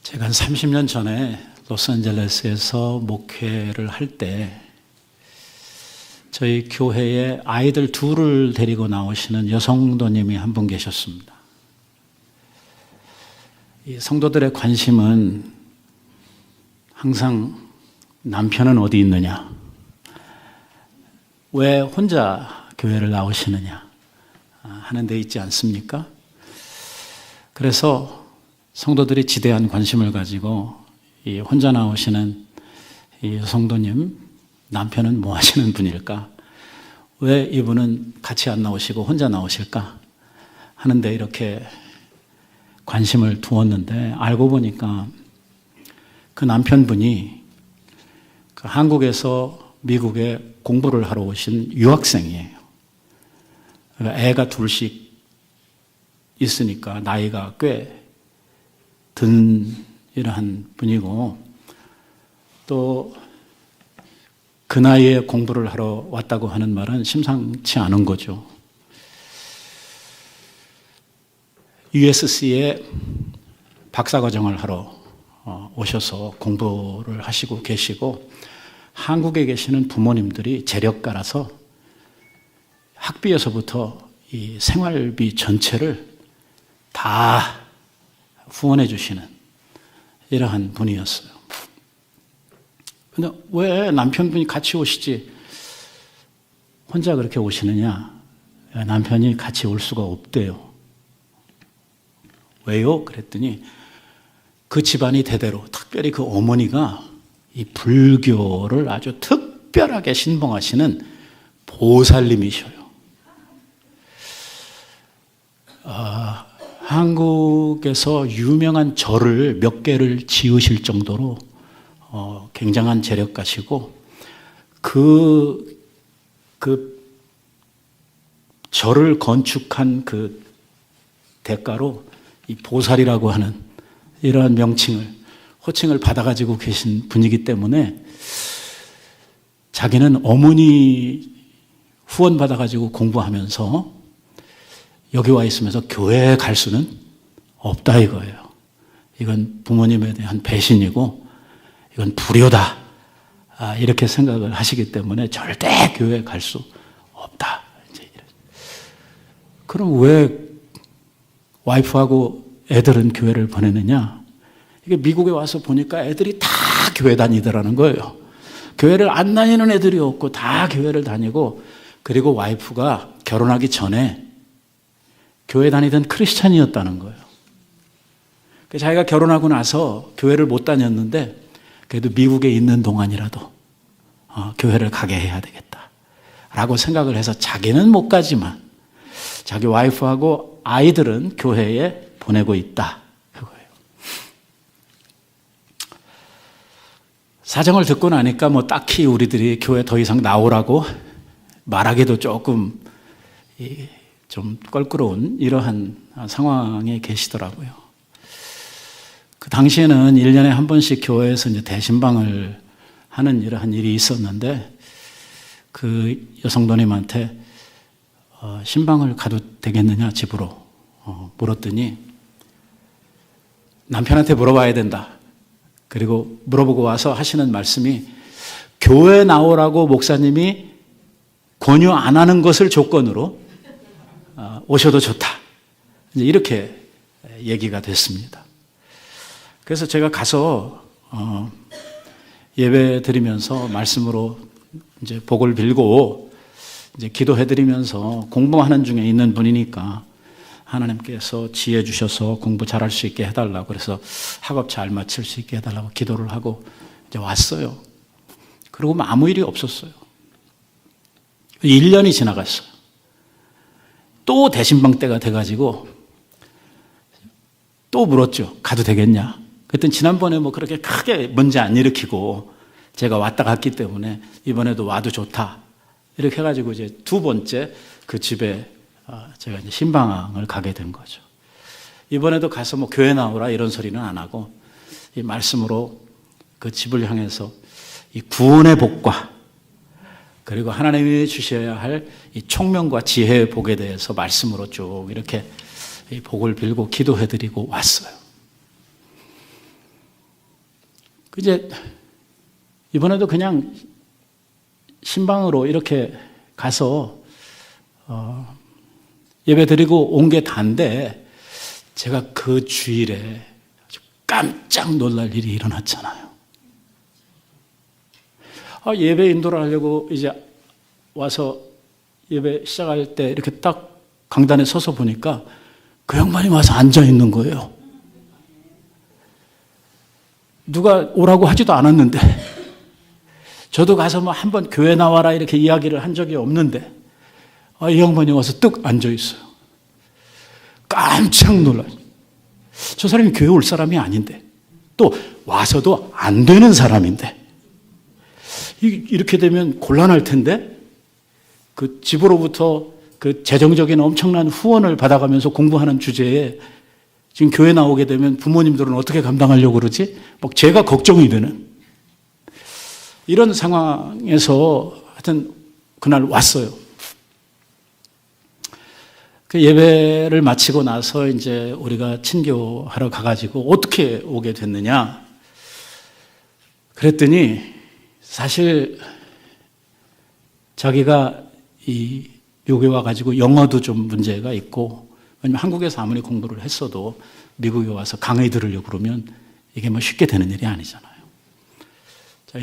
제가 한 30년 전에 로스앤젤레스에서 목회를 할 때 저희 교회에 아이들 둘을 데리고 나오시는 여성도님이 한 분 계셨습니다. 이 성도들의 관심은 항상 남편은 어디 있느냐, 왜 혼자 교회를 나오시느냐 하는 데 있지 않습니까? 그래서 성도들이 지대한 관심을 가지고 이 혼자 나오시는 이 성도님 남편은 뭐 하시는 분일까? 왜 이분은 같이 안 나오시고 혼자 나오실까? 하는데 이렇게 관심을 두었는데 알고 보니까 그 남편분이 그 한국에서 미국에 공부를 하러 오신 유학생이에요. 애가 둘씩 있으니까 나이가 꽤 든 이러한 분이고 또 그 나이에 공부를 하러 왔다고 하는 말은 심상치 않은 거죠. USC에 박사과정을 하러 오셔서 공부를 하시고 계시고 한국에 계시는 부모님들이 재력가라서 학비에서부터 이 생활비 전체를 다 후원해 주시는 이러한 분이었어요. 근데 왜 남편분이 같이 오시지 혼자 그렇게 오시느냐? 남편이 같이 올 수가 없대요. 왜요? 그랬더니 그 집안이 대대로, 특별히 그 어머니가 이 불교를 아주 특별하게 신봉하시는 보살님이셔요. 한국에서 유명한 절을 몇 개를 지으실 정도로 굉장한 재력가시고 그 절을 건축한 그 대가로 이 보살이라고 하는 이러한 호칭을 받아가지고 계신 분이기 때문에 자기는 어머니 후원 받아가지고 공부하면서 여기 와 있으면서 교회에 갈 수는 없다 이거예요. 이건 부모님에 대한 배신이고 이건 불효다. 이렇게 생각을 하시기 때문에 절대 교회에 갈 수 없다. 그럼 왜 와이프하고 애들은 교회를 보내느냐? 이게 미국에 와서 보니까 애들이 다 교회 다니더라는 거예요. 교회를 안 다니는 애들이 없고 다 교회를 다니고 그리고 와이프가 결혼하기 전에 교회 다니던 크리스찬이었다는 거예요. 자기가 결혼하고 나서 교회를 못 다녔는데 그래도 미국에 있는 동안이라도 교회를 가게 해야 되겠다라고 생각을 해서 자기는 못 가지만 자기 와이프하고 아이들은 교회에 보내고 있다. 그거예요. 사정을 듣고 나니까 뭐 딱히 우리들이 교회 더 이상 나오라고 말하기도 조금 좀 껄끄러운 이러한 상황에 계시더라고요. 그 당시에는 1년에 한 번씩 교회에서 이제 대신방을 하는 이러한 일이 있었는데 그 여성도님한테 신방을 가도 되겠느냐 집으로 물었더니 남편한테 물어봐야 된다. 그리고 물어보고 와서 하시는 말씀이 교회 나오라고 목사님이 권유 안 하는 것을 조건으로 오셔도 좋다. 이제 이렇게 얘기가 됐습니다. 그래서 제가 가서 예배 드리면서 말씀으로 이제 복을 빌고 이제 기도해 드리면서 공부하는 중에 있는 분이니까 하나님께서 지혜 주셔서 공부 잘할 수 있게 해달라고 그래서 학업 잘 마칠 수 있게 해달라고 기도를 하고 이제 왔어요. 그리고 아무 일이 없었어요. 1년이 지나갔어요. 또 대신방 때가 돼가지고 또 물었죠. 가도 되겠냐? 그랬더니 지난번에 뭐 그렇게 크게 문제 안 일으키고 제가 왔다 갔기 때문에 이번에도 와도 좋다. 이렇게 해가지고 이제 두 번째 그 집에 제가 이제 신방을 가게 된 거죠. 이번에도 가서 뭐 교회 나오라 이런 소리는 안 하고 이 말씀으로 그 집을 향해서 이 구원의 복과 그리고 하나님이 주셔야 할 이 총명과 지혜의 복에 대해서 말씀으로 쭉 이렇게 이 복을 빌고 기도해드리고 왔어요. 이제 이번에도 그냥 신방으로 이렇게 가서 예배 드리고 온 게 다인데 제가 그 주일에 아주 깜짝 놀랄 일이 일어났잖아요. 예배 인도를 하려고 이제 와서 예배 시작할 때 이렇게 딱 강단에 서서 보니까 그 양반이 와서 앉아 있는 거예요. 누가 오라고 하지도 않았는데, 저도 가서 뭐 한번 교회 나와라 이렇게 이야기를 한 적이 없는데, 이 양반이 와서 뚝 앉아 있어요. 깜짝 놀라요. 저 사람이 교회 올 사람이 아닌데, 또 와서도 안 되는 사람인데, 이렇게 되면 곤란할 텐데, 그 집으로부터 그 재정적인 엄청난 후원을 받아가면서 공부하는 주제에 지금 교회 나오게 되면 부모님들은 어떻게 감당하려고 그러지? 막 제가 걱정이 되는 이런 상황에서 하여튼 그날 왔어요. 그 예배를 마치고 나서 이제 우리가 친교하러 가가지고 어떻게 오게 됐느냐? 그랬더니 사실 자기가 이 미국에 와가지고 영어도 좀 문제가 있고, 왜냐면 한국에서 아무리 공부를 했어도 미국에 와서 강의 들으려고 그러면 이게 뭐 쉽게 되는 일이 아니잖아요.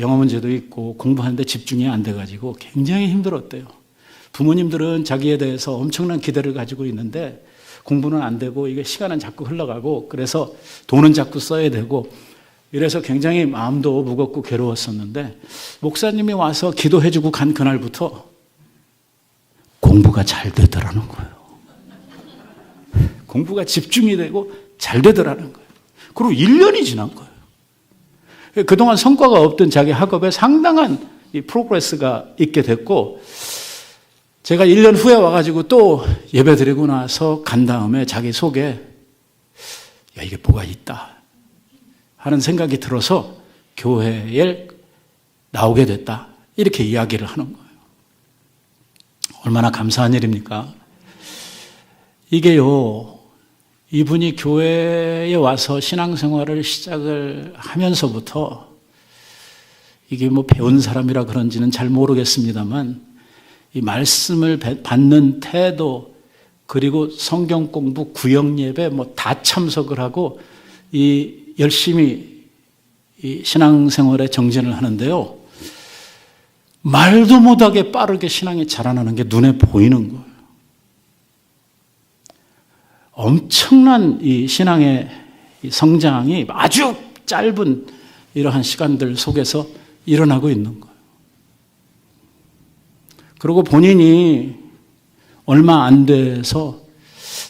영어 문제도 있고 공부하는데 집중이 안 돼가지고 굉장히 힘들었대요. 부모님들은 자기에 대해서 엄청난 기대를 가지고 있는데 공부는 안 되고 이게 시간은 자꾸 흘러가고 그래서 돈은 자꾸 써야 되고 이래서 굉장히 마음도 무겁고 괴로웠었는데 목사님이 와서 기도해주고 간 그날부터 공부가 잘 되더라는 거예요. 공부가 집중이 되고 잘 되더라는 거예요. 그리고 1년이 지난 거예요. 그동안 성과가 없던 자기 학업에 상당한 이 프로그레스가 있게 됐고, 제가 1년 후에 와가지고 또 예배 드리고 나서 간 다음에 자기 속에 이게 뭐가 있다 하는 생각이 들어서 교회에 나오게 됐다 이렇게 이야기를 하는 거예요. 얼마나 감사한 일입니까? 이게요, 이분이 교회에 와서 신앙생활을 시작을 하면서부터 이게 뭐 배운 사람이라 그런지는 잘 모르겠습니다만 이 말씀을 받는 태도 그리고 성경 공부, 구역 예배 뭐 다 참석을 하고 이 열심히 이 신앙생활에 정진을 하는데요. 말도 못하게 빠르게 신앙이 자라나는 게 눈에 보이는 거예요. 엄청난 이 신앙의 성장이 아주 짧은 이러한 시간들 속에서 일어나고 있는 거예요. 그리고 본인이 얼마 안 돼서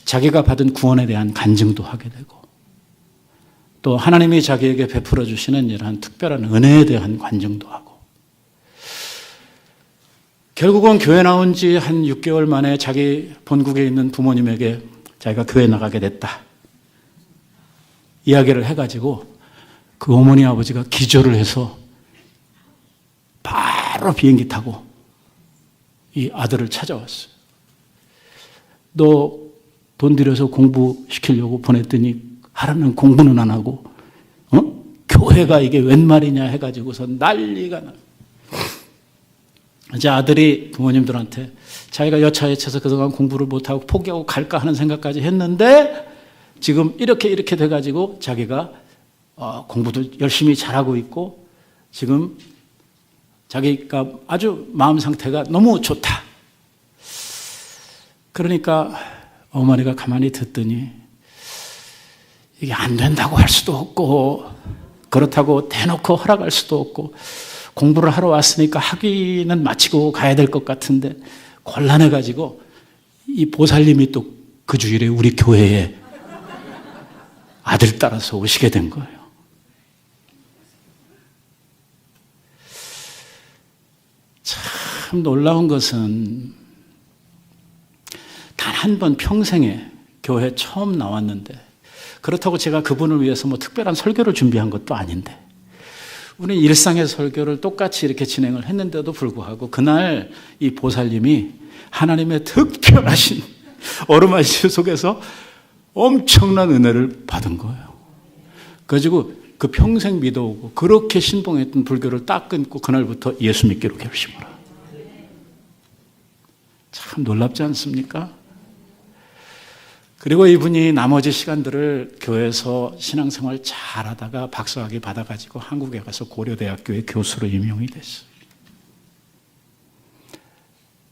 자기가 받은 구원에 대한 간증도 하게 되고 또 하나님이 자기에게 베풀어 주시는 이러한 특별한 은혜에 대한 간증도 하고 결국은 교회 나온 지 한 6개월 만에 자기 본국에 있는 부모님에게 자기가 교회 나가게 됐다 이야기를 해가지고 그 어머니 아버지가 기절을 해서 바로 비행기 타고 이 아들을 찾아왔어요. 너 돈 들여서 공부시키려고 보냈더니 하라는 공부는 안 하고 교회가 이게 웬 말이냐 해가지고서 난리가 나요. 이제 아들이 부모님들한테 자기가 여차여차해서 그동안 공부를 못하고 포기하고 갈까 하는 생각까지 했는데 지금 이렇게 돼가지고 자기가 공부도 열심히 잘하고 있고 지금 자기가 아주 마음 상태가 너무 좋다. 그러니까 어머니가 가만히 듣더니 이게 안 된다고 할 수도 없고 그렇다고 대놓고 허락할 수도 없고 공부를 하러 왔으니까 학위는 마치고 가야 될 것 같은데 곤란해가지고 이 보살님이 또 그 주일에 우리 교회에 아들 따라서 오시게 된 거예요. 참 놀라운 것은 단 한 번 평생에 교회 처음 나왔는데 그렇다고 제가 그분을 위해서 뭐 특별한 설교를 준비한 것도 아닌데 우리 일상의 설교를 똑같이 이렇게 진행을 했는데도 불구하고 그날 이 보살님이 하나님의 특별하신 어루만실 속에서 엄청난 은혜를 받은 거예요. 그래가지고 그 평생 믿어오고 그렇게 신봉했던 불교를 딱 끊고 그날부터 예수 믿기로 결심을 하고. 참 놀랍지 않습니까? 그리고 이분이 나머지 시간들을 교회에서 신앙생활 잘하다가 박사학위 받아가지고 한국에 가서 고려대학교의 교수로 임용이 됐어요.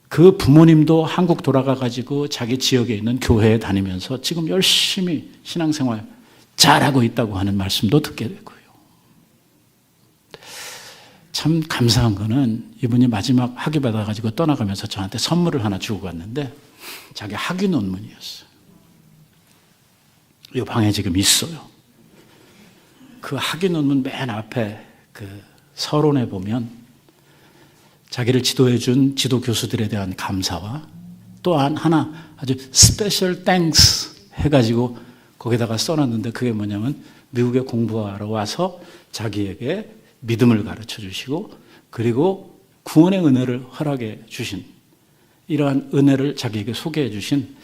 그 부모님도 한국 돌아가가지고 자기 지역에 있는 교회에 다니면서 지금 열심히 신앙생활 잘하고 있다고 하는 말씀도 듣게 되고요. 참 감사한 거는 이분이 마지막 학위 받아가지고 떠나가면서 저한테 선물을 하나 주고 갔는데 자기 학위 논문이었어요. 이 방에 지금 있어요. 그 학위 논문 맨 앞에 그 서론에 보면 자기를 지도해 준 지도 교수들에 대한 감사와 또한 하나 아주 스페셜 땡스 해가지고 거기다가 써놨는데 그게 뭐냐면 미국에 공부하러 와서 자기에게 믿음을 가르쳐 주시고 그리고 구원의 은혜를 허락해 주신 이러한 은혜를 자기에게 소개해 주신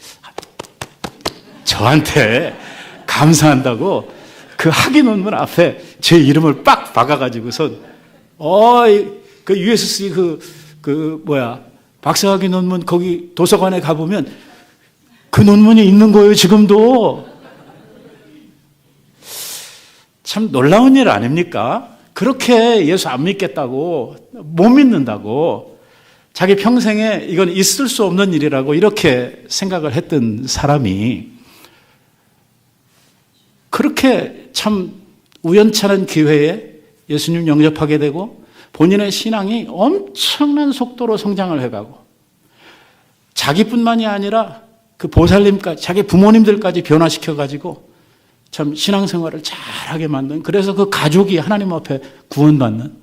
저한테 감사한다고 그 학위 논문 앞에 제 이름을 빡 박아가지고서 그 USC 박사학위 논문 거기 도서관에 가보면 그 논문이 있는 거예요, 지금도. 참 놀라운 일 아닙니까? 그렇게 예수 안 믿겠다고, 못 믿는다고, 자기 평생에 이건 있을 수 없는 일이라고 이렇게 생각을 했던 사람이 그렇게 참 우연찮은 기회에 예수님 영접하게 되고 본인의 신앙이 엄청난 속도로 성장을 해가고 자기뿐만이 아니라 그 보살님까지 자기 부모님들까지 변화시켜가지고 참 신앙생활을 잘하게 만든 그래서 그 가족이 하나님 앞에 구원받는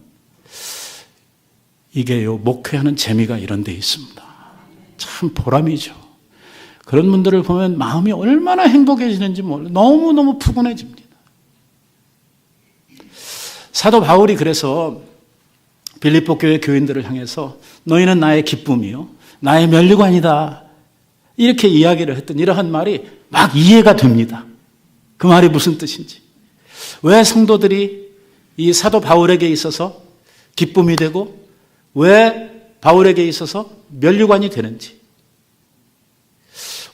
이게요 목회하는 재미가 이런 데 있습니다. 참 보람이죠. 그런 분들을 보면 마음이 얼마나 행복해지는지 몰라요. 너무너무 푸근해집니다. 사도 바울이 그래서 빌립보 교회 교인들을 향해서 너희는 나의 기쁨이요 나의 면류관이다 이렇게 이야기를 했던 이러한 말이 막 이해가 됩니다. 그 말이 무슨 뜻인지 왜 성도들이 이 사도 바울에게 있어서 기쁨이 되고 왜 바울에게 있어서 면류관이 되는지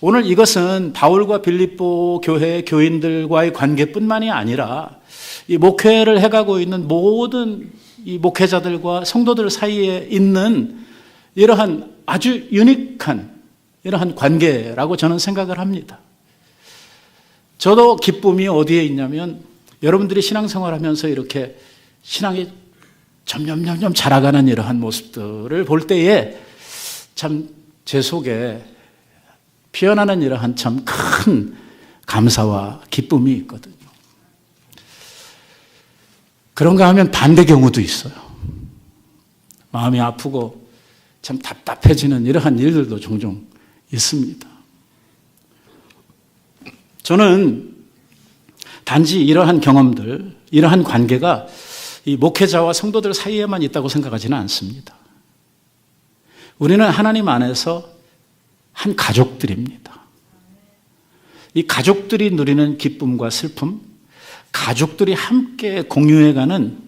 오늘 이것은 바울과 빌립보 교회 교인들과의 관계뿐만이 아니라 이 목회를 해가고 있는 모든 이 목회자들과 성도들 사이에 있는 이러한 아주 유니크한 이러한 관계라고 저는 생각을 합니다. 저도 기쁨이 어디에 있냐면 여러분들이 신앙생활 하면서 이렇게 신앙이 점점 자라가는 이러한 모습들을 볼 때에 참 제 속에 피어나는 이러한 참 큰 감사와 기쁨이 있거든요. 그런가 하면 반대 경우도 있어요. 마음이 아프고 참 답답해지는 이러한 일들도 종종 있습니다. 저는 단지 이러한 경험들, 이러한 관계가 이 목회자와 성도들 사이에만 있다고 생각하지는 않습니다. 우리는 하나님 안에서 한 가족들입니다. 이 가족들이 누리는 기쁨과 슬픔, 가족들이 함께 공유해가는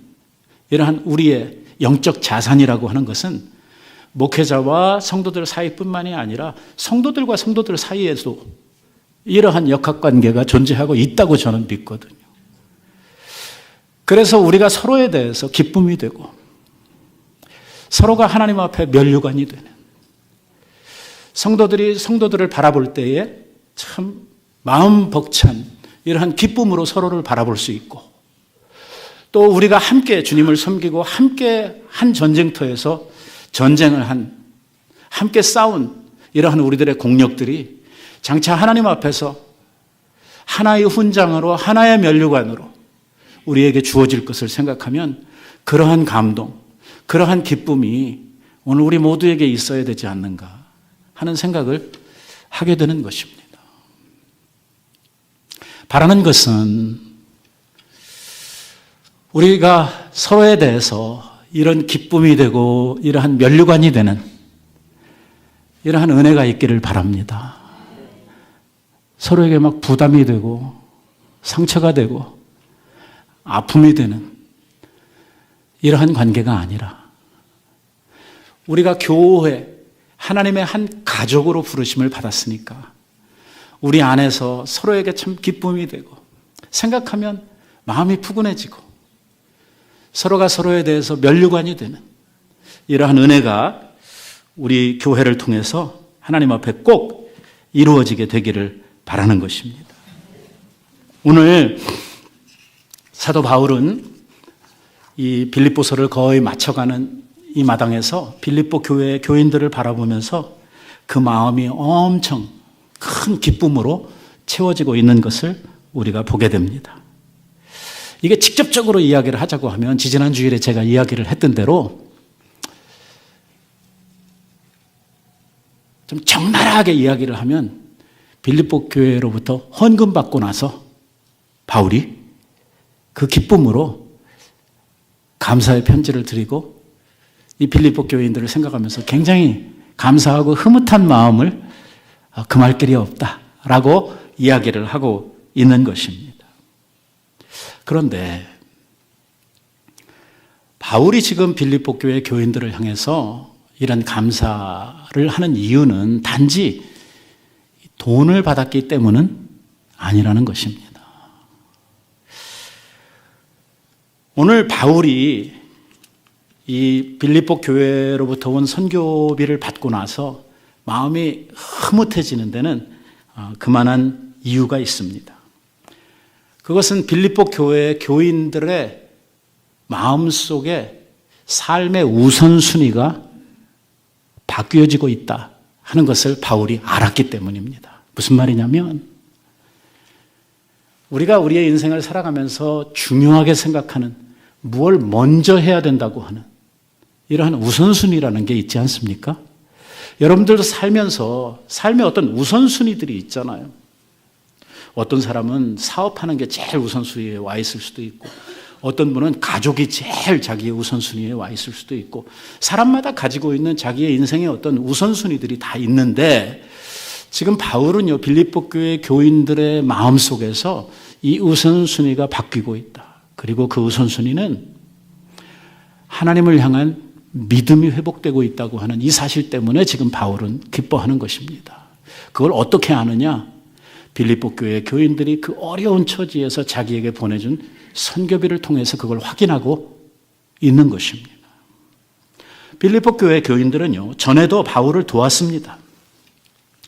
이러한 우리의 영적 자산이라고 하는 것은 목회자와 성도들 사이뿐만이 아니라 성도들과 성도들 사이에도 이러한 역학관계가 존재하고 있다고 저는 믿거든요. 그래서 우리가 서로에 대해서 기쁨이 되고 서로가 하나님 앞에 면류관이 되는 성도들이 성도들을 바라볼 때에 참 마음 벅찬 이러한 기쁨으로 서로를 바라볼 수 있고 또 우리가 함께 주님을 섬기고 함께 한 전쟁터에서 전쟁을 한 함께 싸운 이러한 우리들의 공력들이 장차 하나님 앞에서 하나의 훈장으로 하나의 면류관으로 우리에게 주어질 것을 생각하면 그러한 감동, 그러한 기쁨이 오늘 우리 모두에게 있어야 되지 않는가 하는 생각을 하게 되는 것입니다. 바라는 것은 우리가 서로에 대해서 이런 기쁨이 되고 이러한 면류관이 되는 이러한 은혜가 있기를 바랍니다. 서로에게 막 부담이 되고 상처가 되고 아픔이 되는 이러한 관계가 아니라 우리가 교회, 하나님의 한 가족으로 부르심을 받았으니까 우리 안에서 서로에게 참 기쁨이 되고 생각하면 마음이 푸근해지고 서로가 서로에 대해서 면류관이 되는 이러한 은혜가 우리 교회를 통해서 하나님 앞에 꼭 이루어지게 되기를 바라는 것입니다. 오늘 사도 바울은 이 빌립보서를 거의 마쳐가는 이 마당에서 빌립보 교회의 교인들을 바라보면서 그 마음이 엄청 큰 기쁨으로 채워지고 있는 것을 우리가 보게 됩니다. 이게 직접적으로 이야기를 하자고 하면 지지난 주일에 제가 이야기를 했던 대로 좀 적나라하게 이야기를 하면 빌립보 교회로부터 헌금 받고 나서 바울이 그 기쁨으로 감사의 편지를 드리고 이 빌립보 교인들을 생각하면서 굉장히 감사하고 흐뭇한 마음을 금할 길이 없다라고 이야기를 하고 있는 것입니다. 그런데 바울이 지금 빌립보 교회 교인들을 향해서 이런 감사를 하는 이유는 단지 돈을 받았기 때문은 아니라는 것입니다. 오늘 바울이 이 빌립보 교회로부터 온 선교비를 받고 나서 마음이 흐뭇해지는 데는 그만한 이유가 있습니다. 그것은 빌립보 교회 교인들의 마음속에 삶의 우선순위가 바뀌어지고 있다 하는 것을 바울이 알았기 때문입니다. 무슨 말이냐면 우리가 우리의 인생을 살아가면서 중요하게 생각하는 무엇을 먼저 해야 된다고 하는 이러한 우선순위라는 게 있지 않습니까? 여러분들도 살면서 삶의 어떤 우선순위들이 있잖아요. 어떤 사람은 사업하는 게 제일 우선순위에 와 있을 수도 있고 어떤 분은 가족이 제일 자기의 우선순위에 와 있을 수도 있고 사람마다 가지고 있는 자기의 인생의 어떤 우선순위들이 다 있는데 지금 바울은요 빌립보 교회 교인들의 마음속에서 이 우선순위가 바뀌고 있다. 그리고 그 우선순위는 하나님을 향한 믿음이 회복되고 있다고 하는 이 사실 때문에 지금 바울은 기뻐하는 것입니다. 그걸 어떻게 아느냐? 빌립보 교회 교인들이 그 어려운 처지에서 자기에게 보내준 선교비를 통해서 그걸 확인하고 있는 것입니다. 빌립보 교회 교인들은요, 전에도 바울을 도왔습니다.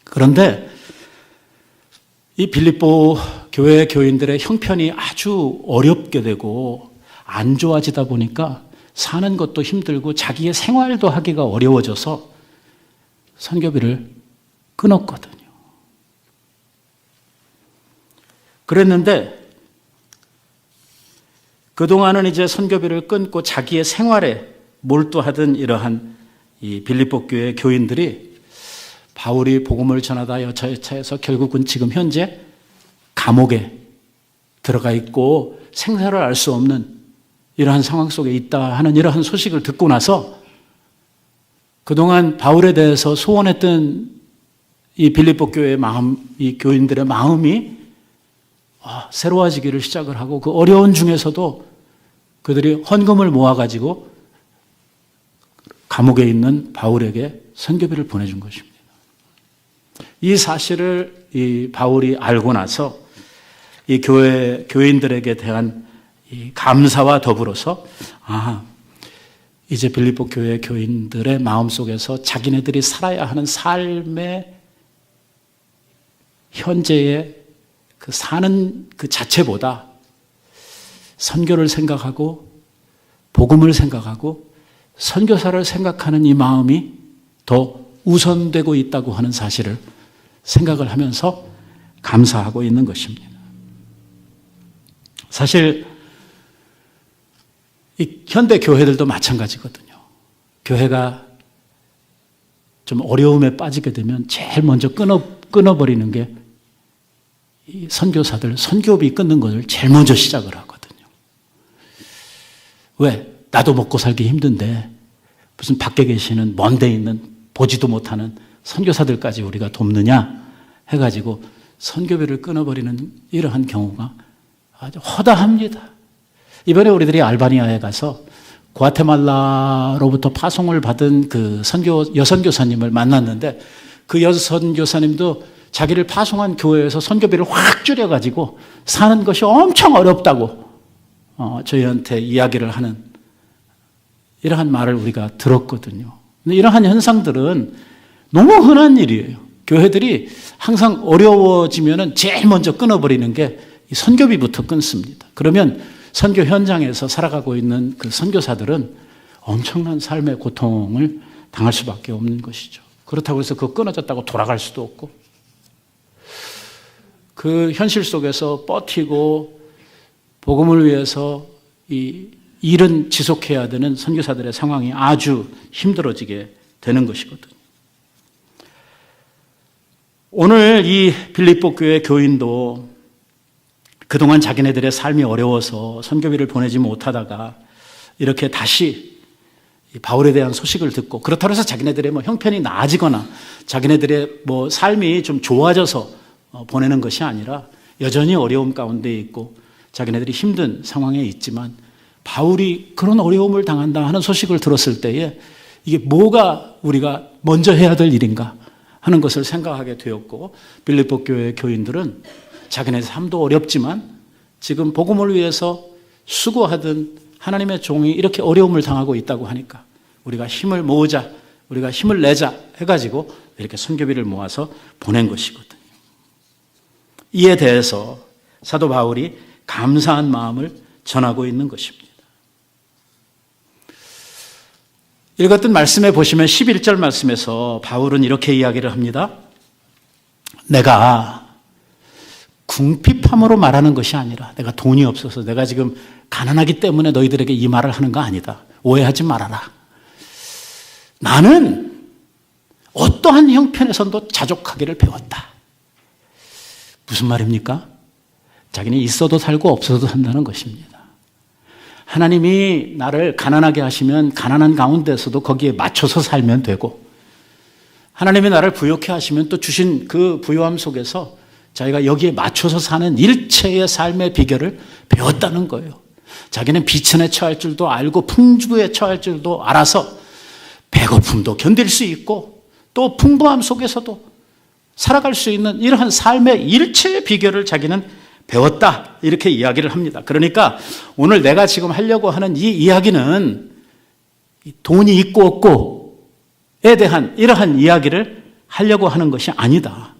그런데 이 빌립보 교회 교인들의 형편이 아주 어렵게 되고 안 좋아지다 보니까 사는 것도 힘들고 자기의 생활도 하기가 어려워져서 선교비를 끊었거든요. 그랬는데 그동안은 이제 선교비를 끊고 자기의 생활에 몰두하던 이러한 이 빌립보 교회 교인들이 바울이 복음을 전하다 여차여차해서 결국은 지금 현재 감옥에 들어가 있고 생사를 알 수 없는 이러한 상황 속에 있다 하는 이러한 소식을 듣고 나서 그동안 바울에 대해서 소원했던 이 빌립보 교회의 마음, 이 교인들의 마음이 새로워지기를 시작을 하고 그 어려운 중에서도 그들이 헌금을 모아가지고 감옥에 있는 바울에게 선교비를 보내준 것입니다. 이 사실을 이 바울이 알고 나서 이 교인들에게 대한 이 감사와 더불어서 이제 빌립보 교회 교인들의 마음속에서 자기네들이 살아야 하는 삶의 현재의 그 사는 그 자체보다 선교를 생각하고 복음을 생각하고 선교사를 생각하는 이 마음이 더 우선되고 있다고 하는 사실을 생각을 하면서 감사하고 있는 것입니다. 사실 이 현대 교회들도 마찬가지거든요. 교회가 좀 어려움에 빠지게 되면 제일 먼저 끊어버리는 게 이 선교사들 선교비 끊는 것을 제일 먼저 시작을 하거든요. 왜? 나도 먹고 살기 힘든데 무슨 밖에 계시는 먼 데 있는 보지도 못하는 선교사들까지 우리가 돕느냐 해가지고 선교비를 끊어버리는 이러한 경우가 아주 허다합니다. 이번에 우리들이 알바니아에 가서 과테말라로부터 파송을 받은 그 여선교사님을 만났는데 그 여선교사님도 자기를 파송한 교회에서 선교비를 확 줄여가지고 사는 것이 엄청 어렵다고 저희한테 이야기를 하는 이러한 말을 우리가 들었거든요. 근데 이러한 현상들은 너무 흔한 일이에요. 교회들이 항상 어려워지면 제일 먼저 끊어버리는 게 이 선교비부터 끊습니다. 그러면 선교 현장에서 살아가고 있는 그 선교사들은 엄청난 삶의 고통을 당할 수밖에 없는 것이죠. 그렇다고 해서 그거 끊어졌다고 돌아갈 수도 없고 그 현실 속에서 버티고 복음을 위해서 이 일은 지속해야 되는 선교사들의 상황이 아주 힘들어지게 되는 것이거든요. 오늘 이 빌립보 교회 교인도 그동안 자기네들의 삶이 어려워서 선교비를 보내지 못하다가 이렇게 다시 바울에 대한 소식을 듣고 그렇다고 해서 자기네들의 형편이 나아지거나 자기네들의 삶이 좀 좋아져서 보내는 것이 아니라 여전히 어려움 가운데 있고 자기네들이 힘든 상황에 있지만 바울이 그런 어려움을 당한다 하는 소식을 들었을 때에 이게 뭐가 우리가 먼저 해야 될 일인가 하는 것을 생각하게 되었고 빌립보 교회 교인들은 자기네 삶도 어렵지만 지금 복음을 위해서 수고하던 하나님의 종이 이렇게 어려움을 당하고 있다고 하니까 우리가 힘을 모으자, 우리가 힘을 내자 해가지고 이렇게 선교비를 모아서 보낸 것이거든요. 이에 대해서 사도 바울이 감사한 마음을 전하고 있는 것입니다. 읽었던 말씀에 보시면 11절 말씀에서 바울은 이렇게 이야기를 합니다. 내가 궁핍함으로 말하는 것이 아니라 내가 돈이 없어서 내가 지금 가난하기 때문에 너희들에게 이 말을 하는 거 아니다. 오해하지 말아라. 나는 어떠한 형편에서도 자족하기를 배웠다. 무슨 말입니까? 자기는 있어도 살고 없어도 산다는 것입니다. 하나님이 나를 가난하게 하시면 가난한 가운데서도 거기에 맞춰서 살면 되고 하나님이 나를 부유케 하시면 또 주신 그 부유함 속에서 자기가 여기에 맞춰서 사는 일체의 삶의 비결을 배웠다는 거예요. 자기는 비천에 처할 줄도 알고 풍부에 처할 줄도 알아서 배고픔도 견딜 수 있고 또 풍부함 속에서도 살아갈 수 있는 이러한 삶의 일체의 비결을 자기는 배웠다 이렇게 이야기를 합니다. 그러니까 오늘 내가 지금 하려고 하는 이 이야기는 돈이 있고 없고에 대한 이러한 이야기를 하려고 하는 것이 아니다.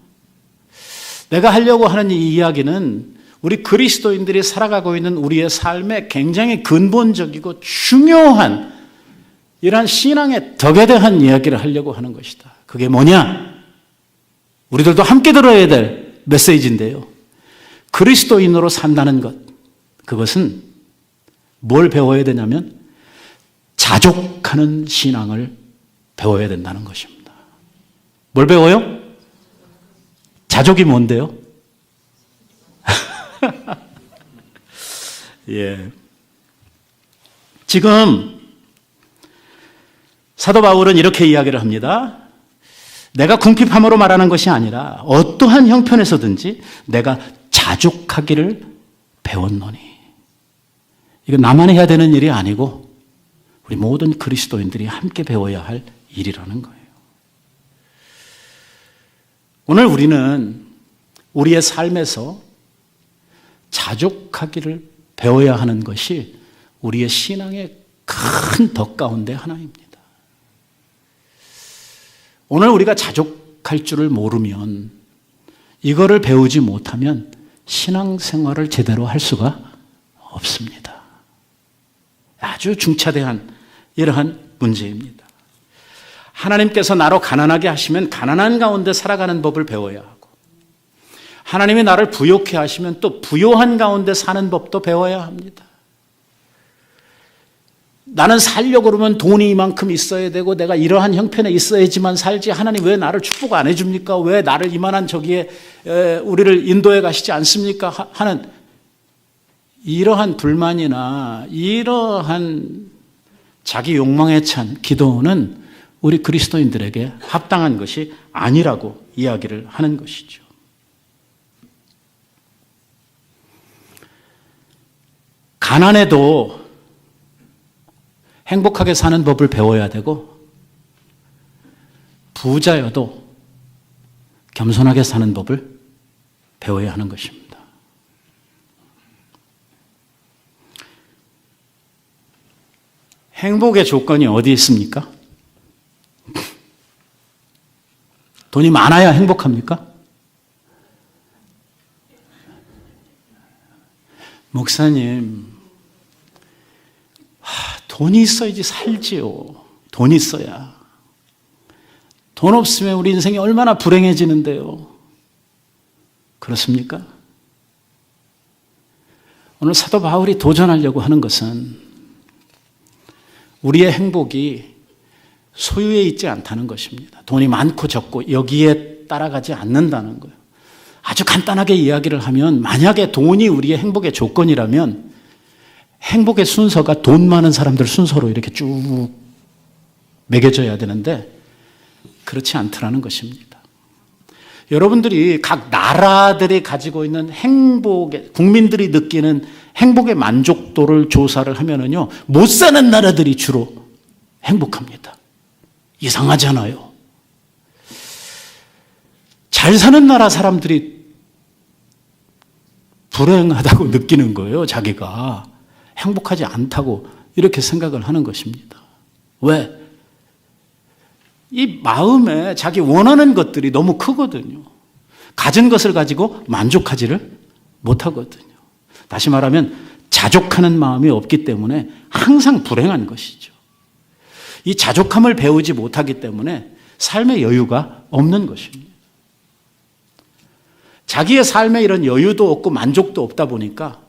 내가 하려고 하는 이 이야기는 우리 그리스도인들이 살아가고 있는 우리의 삶에 굉장히 근본적이고 중요한 이러한 신앙의 덕에 대한 이야기를 하려고 하는 것이다. 그게 뭐냐? 우리들도 함께 들어야 될 메시지인데요. 그리스도인으로 산다는 것, 그것은 뭘 배워야 되냐면 자족하는 신앙을 배워야 된다는 것입니다. 뭘 배워요? 자족이 뭔데요? 예. 지금 사도 바울은 이렇게 이야기를 합니다. 내가 궁핍함으로 말하는 것이 아니라 어떠한 형편에서든지 내가 자족하기를 배웠노니. 이건 나만 해야 되는 일이 아니고 우리 모든 그리스도인들이 함께 배워야 할 일이라는 거예요. 오늘 우리는 우리의 삶에서 자족하기를 배워야 하는 것이 우리의 신앙의 큰 덕 가운데 하나입니다. 오늘 우리가 자족할 줄을 모르면 이거를 배우지 못하면 신앙생활을 제대로 할 수가 없습니다. 아주 중차대한 이러한 문제입니다. 하나님께서 나로 가난하게 하시면 가난한 가운데 살아가는 법을 배워야 하고 하나님이 나를 부요케 하시면 또 부요한 가운데 사는 법도 배워야 합니다. 나는 살려고 그러면 돈이 이만큼 있어야 되고 내가 이러한 형편에 있어야지만 살지 하나님 왜 나를 축복 안 해줍니까? 왜 나를 이만한 저기에 우리를 인도해 가시지 않습니까? 하는 이러한 불만이나 이러한 자기 욕망에 찬 기도는 우리 그리스도인들에게 합당한 것이 아니라고 이야기를 하는 것이죠. 가난해도 행복하게 사는 법을 배워야 되고, 부자여도 겸손하게 사는 법을 배워야 하는 것입니다. 행복의 조건이 어디 있습니까? 돈이 많아야 행복합니까? 목사님, 돈이 있어야지 살지요. 돈 있어야. 돈 없으면 우리 인생이 얼마나 불행해지는데요. 그렇습니까? 오늘 사도 바울이 도전하려고 하는 것은 우리의 행복이 소유에 있지 않다는 것입니다. 돈이 많고 적고 여기에 따라가지 않는다는 거예요. 아주 간단하게 이야기를 하면, 만약에 돈이 우리의 행복의 조건이라면 행복의 순서가 돈 많은 사람들 순서로 이렇게 쭉 매겨져야 되는데 그렇지 않더라는 것입니다. 여러분들이 각 나라들이 가지고 있는 국민들이 느끼는 행복의 만족도를 조사를 하면은요, 못 사는 나라들이 주로 행복합니다. 이상하잖아요. 잘 사는 나라 사람들이 불행하다고 느끼는 거예요. 자기가 행복하지 않다고 이렇게 생각을 하는 것입니다. 왜? 이 마음에 자기 원하는 것들이 너무 크거든요. 가진 것을 가지고 만족하지를 못하거든요. 다시 말하면 자족하는 마음이 없기 때문에 항상 불행한 것이죠. 이 자족함을 배우지 못하기 때문에 삶의 여유가 없는 것입니다. 자기의 삶에 이런 여유도 없고 만족도 없다 보니까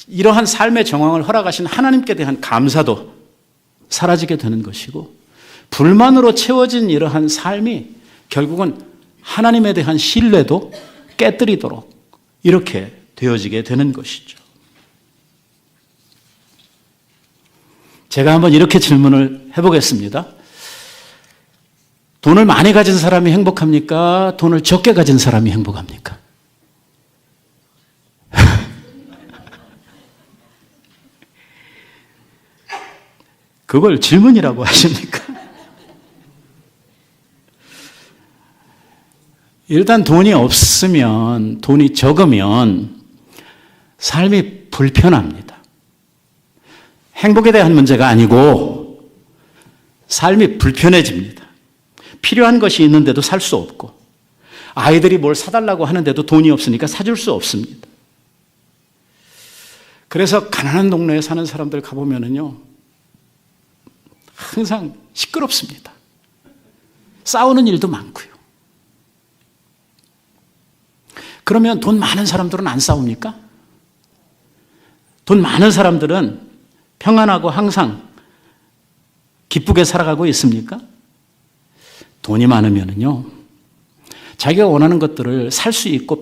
이러한 삶의 정황을 허락하신 하나님께 대한 감사도 사라지게 되는 것이고, 불만으로 채워진 이러한 삶이 결국은 하나님에 대한 신뢰도 깨뜨리도록 이렇게 되어지게 되는 것이죠. 제가 한번 이렇게 질문을 해보겠습니다. 돈을 많이 가진 사람이 행복합니까? 돈을 적게 가진 사람이 행복합니까? 그걸 질문이라고 하십니까? 일단 돈이 없으면, 돈이 적으면 삶이 불편합니다. 행복에 대한 문제가 아니고 삶이 불편해집니다. 필요한 것이 있는데도 살 수 없고, 아이들이 뭘 사달라고 하는데도 돈이 없으니까 사줄 수 없습니다. 그래서 가난한 동네에 사는 사람들 가보면은요, 항상 시끄럽습니다. 싸우는 일도 많고요. 그러면 돈 많은 사람들은 안 싸웁니까? 돈 많은 사람들은 평안하고 항상 기쁘게 살아가고 있습니까? 돈이 많으면요, 자기가 원하는 것들을 살 수 있고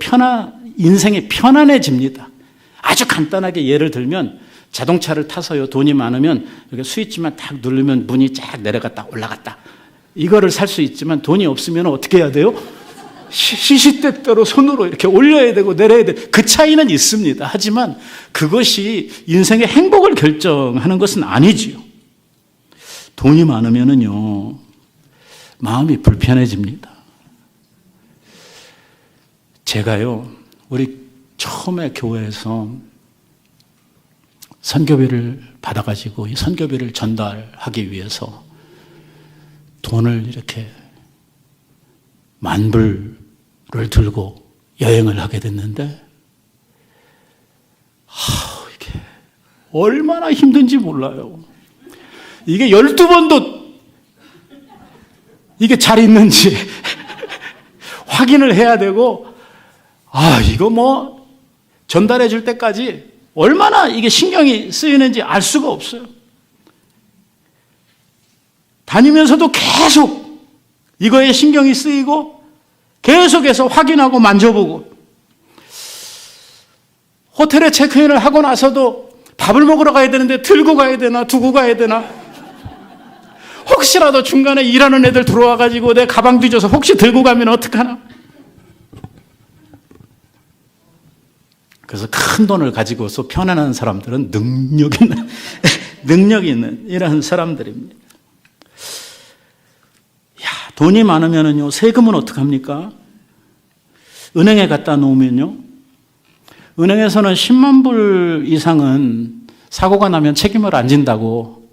인생이 편안해집니다. 아주 간단하게 예를 들면, 자동차를 타서요, 돈이 많으면 이렇게 스위치만 딱 누르면 문이 쫙 내려갔다 올라갔다, 이거를 살 수 있지만 돈이 없으면 어떻게 해야 돼요? 시시때때로 손으로 이렇게 올려야 되고 내려야 돼. 그 차이는 있습니다. 하지만 그것이 인생의 행복을 결정하는 것은 아니지요. 돈이 많으면은요, 마음이 불편해집니다. 제가요, 우리 처음에 교회에서 선교비를 받아가지고 이 선교비를 전달하기 위해서 돈을 이렇게 10,000불을 들고 여행을 하게 됐는데, 이게 얼마나 힘든지 몰라요. 이게 12번도 이게 잘 있는지 확인을 해야 되고, 이거 뭐 전달해 줄 때까지 얼마나 이게 신경이 쓰이는지 알 수가 없어요. 다니면서도 계속 이거에 신경이 쓰이고 계속해서 확인하고 만져보고, 호텔에 체크인을 하고 나서도 밥을 먹으러 가야 되는데 들고 가야 되나 두고 가야 되나, 혹시라도 중간에 일하는 애들 들어와가지고 내 가방 뒤져서 혹시 들고 가면 어떡하나. 그래서 큰 돈을 가지고서 편안한 사람들은 능력 있는, 능력 있는 이런 사람들입니다. 야, 돈이 많으면요, 세금은 어떡합니까? 은행에 갖다 놓으면요, 은행에서는 10만 불 이상은 사고가 나면 책임을 안 진다고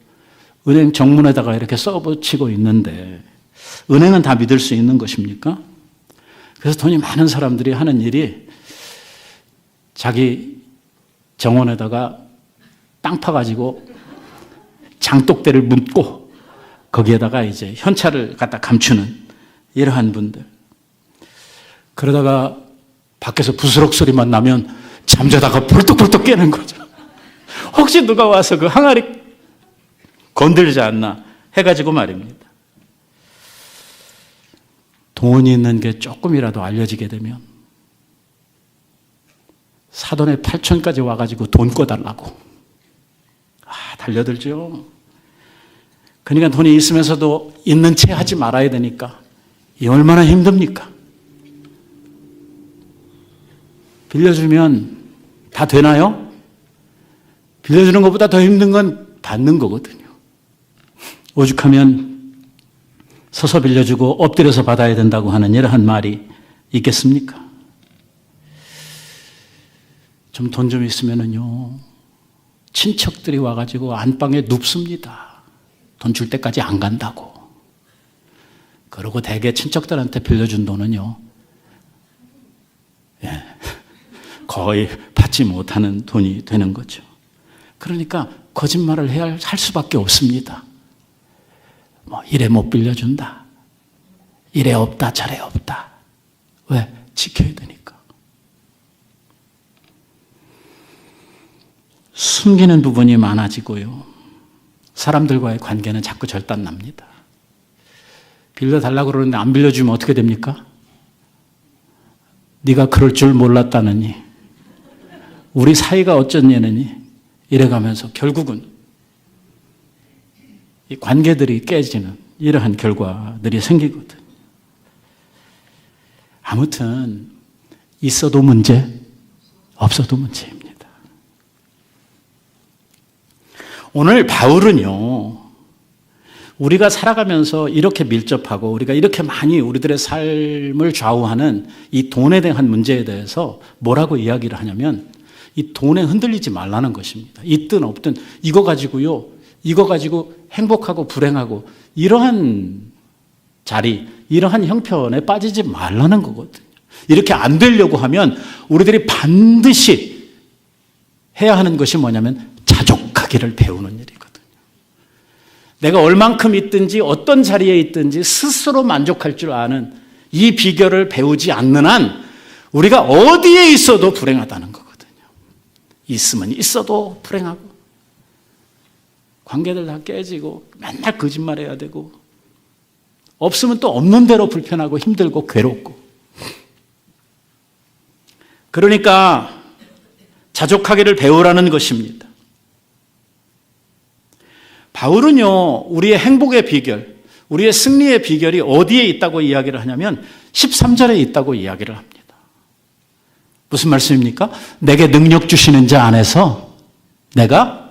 은행 정문에다가 이렇게 써붙이고 있는데, 은행은 다 믿을 수 있는 것입니까? 그래서 돈이 많은 사람들이 하는 일이 자기 정원에다가 땅 파가지고 장독대를 묻고 거기에다가 이제 현찰을 갖다 감추는 이러한 분들. 그러다가 밖에서 부스럭 소리만 나면 잠자다가 벌떡벌떡 깨는 거죠. 혹시 누가 와서 그 항아리 건들지 않나 해가지고 말입니다. 돈이 있는 게 조금이라도 알려지게 되면 사돈의 8천까지 와가지고 돈 꿔달라고 달려들죠. 그러니까 돈이 있으면서도 있는 채 하지 말아야 되니까 이 얼마나 힘듭니까? 빌려주면 다 되나요? 빌려주는 것보다 더 힘든 건 받는 거거든요. 오죽하면 서서 빌려주고 엎드려서 받아야 된다고 하는 이러한 말이 있겠습니까? 좀 돈 좀 있으면은요, 친척들이 와가지고 안방에 눕습니다. 돈 줄 때까지 안 간다고. 그러고 대개 친척들한테 빌려준 돈은요, 거의 받지 못하는 돈이 되는 거죠. 그러니까 거짓말을 할 수밖에 없습니다. 이래 못 빌려준다. 이래 없다, 저래 없다. 왜? 지켜야 되니까. 숨기는 부분이 많아지고요. 사람들과의 관계는 자꾸 절단납니다. 빌려달라고 그러는데 안 빌려주면 어떻게 됩니까? 네가 그럴 줄 몰랐다느니, 우리 사이가 어쩌냐느니 이래가면서 결국은 이 관계들이 깨지는 이러한 결과들이 생기거든. 아무튼 있어도 문제, 없어도 문제입니다. 오늘 바울은요, 우리가 살아가면서 이렇게 밀접하고 우리가 이렇게 많이 우리들의 삶을 좌우하는 이 돈에 대한 문제에 대해서 뭐라고 이야기를 하냐면, 이 돈에 흔들리지 말라는 것입니다. 있든 없든 이거 가지고 행복하고 불행하고 이러한 자리, 이러한 형편에 빠지지 말라는 거거든요. 이렇게 안 되려고 하면 우리들이 반드시 해야 하는 것이 뭐냐면 자족하기를 배우는 일이거든요. 내가 얼만큼 있든지 어떤 자리에 있든지 스스로 만족할 줄 아는 이 비결을 배우지 않는 한 우리가 어디에 있어도 불행하다는 거거든요. 있으면 있어도 불행하고, 관계들 다 깨지고, 맨날 거짓말해야 되고, 없으면 또 없는 대로 불편하고 힘들고 괴롭고. 그러니까 자족하기를 배우라는 것입니다. 바울은요, 우리의 행복의 비결, 우리의 승리의 비결이 어디에 있다고 이야기를 하냐면 13절에 있다고 이야기를 합니다. 무슨 말씀입니까? 내게 능력 주시는 자 안에서 내가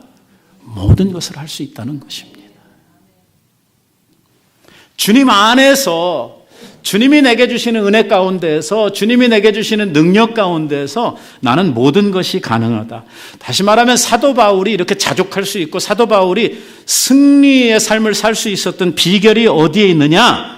모든 것을 할 수 있다는 것입니다. 주님 안에서, 주님이 내게 주시는 은혜 가운데에서, 주님이 내게 주시는 능력 가운데에서 나는 모든 것이 가능하다. 다시 말하면 사도 바울이 이렇게 자족할 수 있고 사도 바울이 승리의 삶을 살 수 있었던 비결이 어디에 있느냐?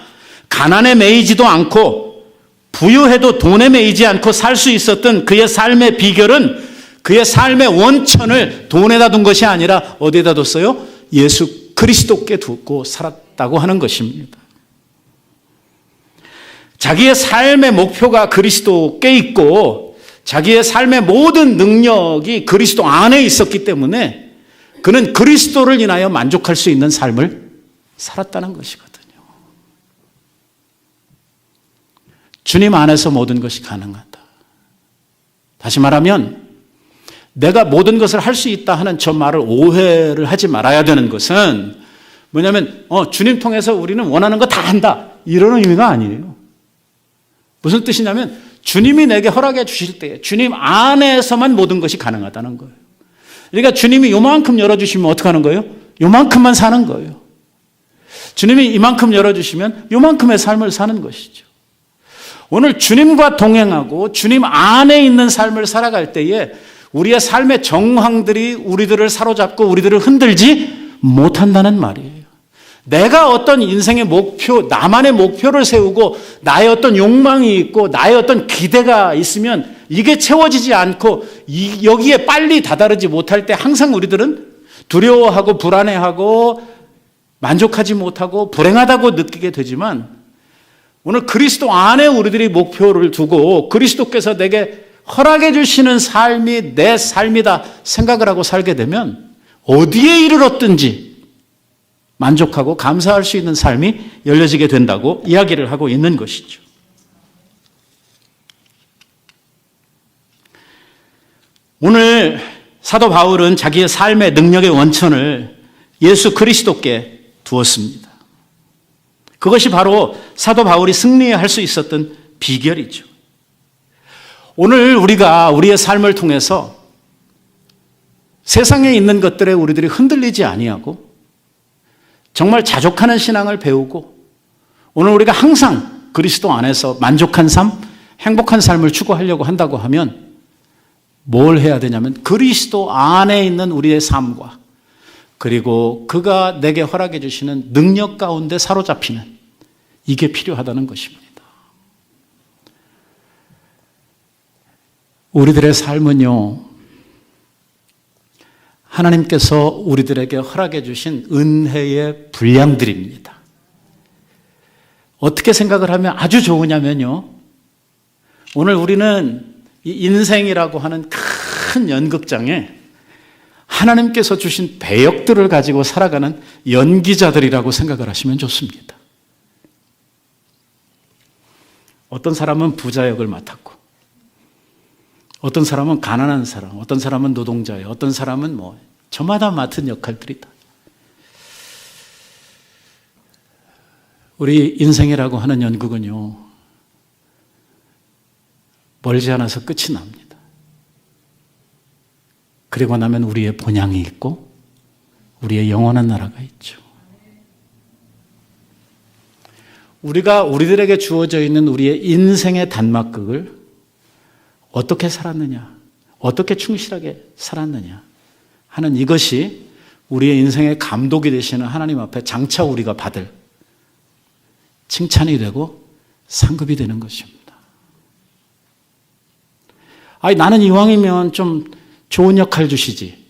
가난에 매이지도 않고 부유해도 돈에 매이지 않고 살 수 있었던 그의 삶의 비결은, 그의 삶의 원천을 돈에다 둔 것이 아니라 어디에다 뒀어요? 예수 그리스도께 두고 살았다고 하는 것입니다. 자기의 삶의 목표가 그리스도께 있고 자기의 삶의 모든 능력이 그리스도 안에 있었기 때문에 그는 그리스도를 인하여 만족할 수 있는 삶을 살았다는 것이거든요. 주님 안에서 모든 것이 가능하다. 다시 말하면 내가 모든 것을 할 수 있다 하는 저 말을 오해를 하지 말아야 되는 것은 뭐냐면 주님 통해서 우리는 원하는 거 다 한다, 이런 의미가 아니에요. 무슨 뜻이냐면 주님이 내게 허락해 주실 때 주님 안에서만 모든 것이 가능하다는 거예요. 그러니까 주님이 요만큼 열어주시면 어떻게 하는 거예요? 요만큼만 사는 거예요. 주님이 이만큼 열어주시면 요만큼의 삶을 사는 것이죠. 오늘 주님과 동행하고 주님 안에 있는 삶을 살아갈 때에 우리의 삶의 정황들이 우리들을 사로잡고 우리들을 흔들지 못한다는 말이에요. 내가 어떤 인생의 목표, 나만의 목표를 세우고 나의 어떤 욕망이 있고 나의 어떤 기대가 있으면 이게 채워지지 않고 여기에 빨리 다다르지 못할 때 항상 우리들은 두려워하고 불안해하고 만족하지 못하고 불행하다고 느끼게 되지만 오늘 그리스도 안에 우리들이 목표를 두고 그리스도께서 내게 허락해 주시는 삶이 내 삶이다 생각을 하고 살게 되면 어디에 이르렀든지 만족하고 감사할 수 있는 삶이 열려지게 된다고 이야기를 하고 있는 것이죠. 오늘 사도 바울은 자기의 삶의 능력의 원천을 예수 그리스도께 두었습니다. 그것이 바로 사도 바울이 승리할 수 있었던 비결이죠. 오늘 우리가 우리의 삶을 통해서 세상에 있는 것들에 우리들이 흔들리지 아니하고 정말 자족하는 신앙을 배우고 오늘 우리가 항상 그리스도 안에서 만족한 삶, 행복한 삶을 추구하려고 한다고 하면 뭘 해야 되냐면 그리스도 안에 있는 우리의 삶과 그리고 그가 내게 허락해 주시는 능력 가운데 사로잡히는 이게 필요하다는 것입니다. 우리들의 삶은요, 하나님께서 우리들에게 허락해 주신 은혜의 분량들입니다. 어떻게 생각을 하면 아주 좋으냐면요, 오늘 우리는 이 인생이라고 하는 큰 연극장에 하나님께서 주신 배역들을 가지고 살아가는 연기자들이라고 생각을 하시면 좋습니다. 어떤 사람은 부자 역을 맡았고 어떤 사람은 가난한 사람, 어떤 사람은 노동자예요, 어떤 사람은 저마다 맡은 역할들이다. 우리 인생이라고 하는 연극은요, 멀지 않아서 끝이 납니다. 그리고 나면 우리의 본향이 있고 우리의 영원한 나라가 있죠. 우리가 우리들에게 주어져 있는 우리의 인생의 단막극을 어떻게 살았느냐, 어떻게 충실하게 살았느냐 하는 이것이 우리의 인생의 감독이 되시는 하나님 앞에 장차 우리가 받을 칭찬이 되고 상급이 되는 것입니다. 나는 이왕이면 좀 좋은 역할 주시지.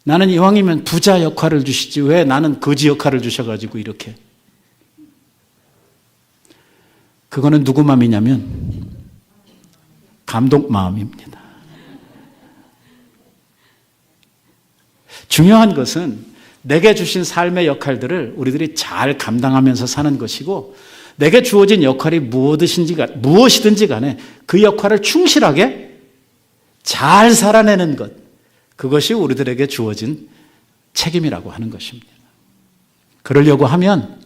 나는 이왕이면 부자 역할을 주시지. 왜 나는 거지 역할을 주셔가지고 이렇게. 그거는 누구 마음이냐면 감독 마음입니다. 중요한 것은 내게 주신 삶의 역할들을 우리들이 잘 감당하면서 사는 것이고 내게 주어진 역할이 무엇이든지 간에 그 역할을 충실하게 잘 살아내는 것, 그것이 우리들에게 주어진 책임이라고 하는 것입니다. 그러려고 하면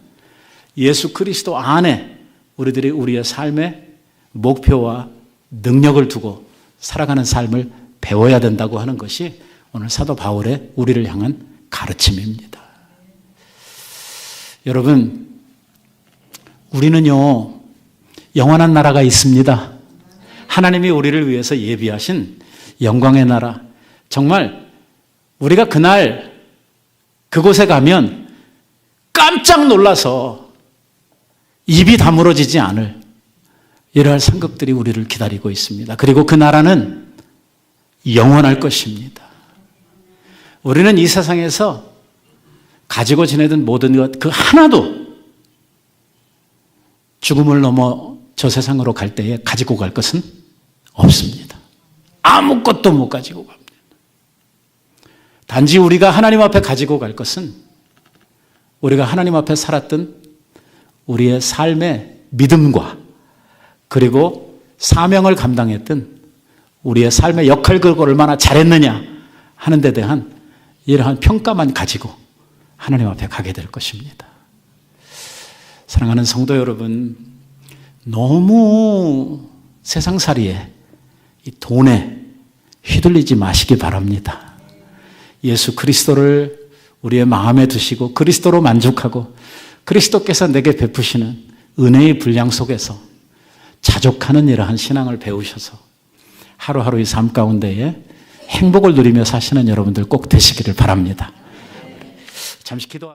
예수 그리스도 안에 우리들이 우리의 삶의 목표와 능력을 두고 살아가는 삶을 배워야 된다고 하는 것이 오늘 사도 바울의 우리를 향한 가르침입니다. 여러분, 우리는요, 영원한 나라가 있습니다. 하나님이 우리를 위해서 예비하신 영광의 나라. 정말 우리가 그날 그곳에 가면 깜짝 놀라서 입이 다물어지지 않을 이러한 상급들이 우리를 기다리고 있습니다. 그리고 그 나라는 영원할 것입니다. 우리는 이 세상에서 가지고 지내던 모든 것 그 하나도 죽음을 넘어 저 세상으로 갈 때에 가지고 갈 것은 없습니다. 아무것도 못 가지고 갑니다. 단지 우리가 하나님 앞에 가지고 갈 것은 우리가 하나님 앞에 살았던 우리의 삶의 믿음과 그리고 사명을 감당했던 우리의 삶의 역할 그걸 얼마나 잘했느냐 하는 데 대한 이러한 평가만 가지고 하나님 앞에 가게 될 것입니다. 사랑하는 성도 여러분, 너무 세상살이에, 이 돈에 휘둘리지 마시기 바랍니다. 예수 그리스도를 우리의 마음에 두시고 그리스도로 만족하고 그리스도께서 내게 베푸시는 은혜의 분량 속에서 자족하는 이러한 신앙을 배우셔서 하루하루의 삶 가운데에 행복을 누리며 사시는 여러분들 꼭 되시기를 바랍니다. 잠시 기도하겠습니다.